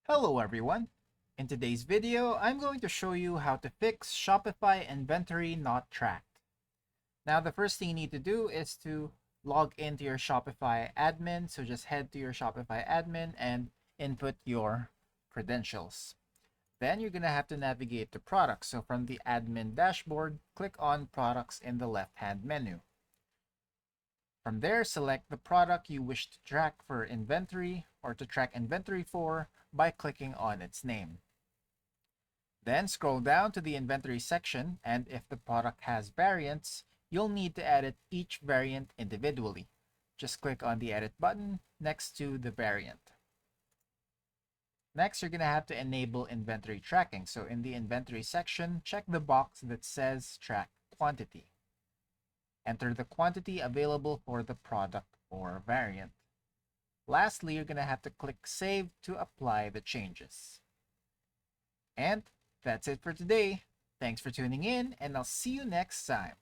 Hello everyone! In today's video, I'm going to show you how to fix Shopify inventory not tracked. Now the first thing you need to do is to log into your Shopify admin. So just head to your Shopify admin and input your credentials. Then you're going to have to navigate to products. So from the admin dashboard, click on products in the left-hand menu. From there, select the product you wish to track for inventory or to track inventory for by clicking on its name. Then scroll down to the inventory section, and if the product has variants, you'll need to edit each variant individually. Just click on the edit button next to the variant. Next, you're going to have to enable inventory tracking. So in the inventory section, check the box that says track quantity. Enter the quantity available for the product or variant. Lastly, you're going to have to click Save to apply the changes. And that's it for today. Thanks for tuning in, and I'll see you next time.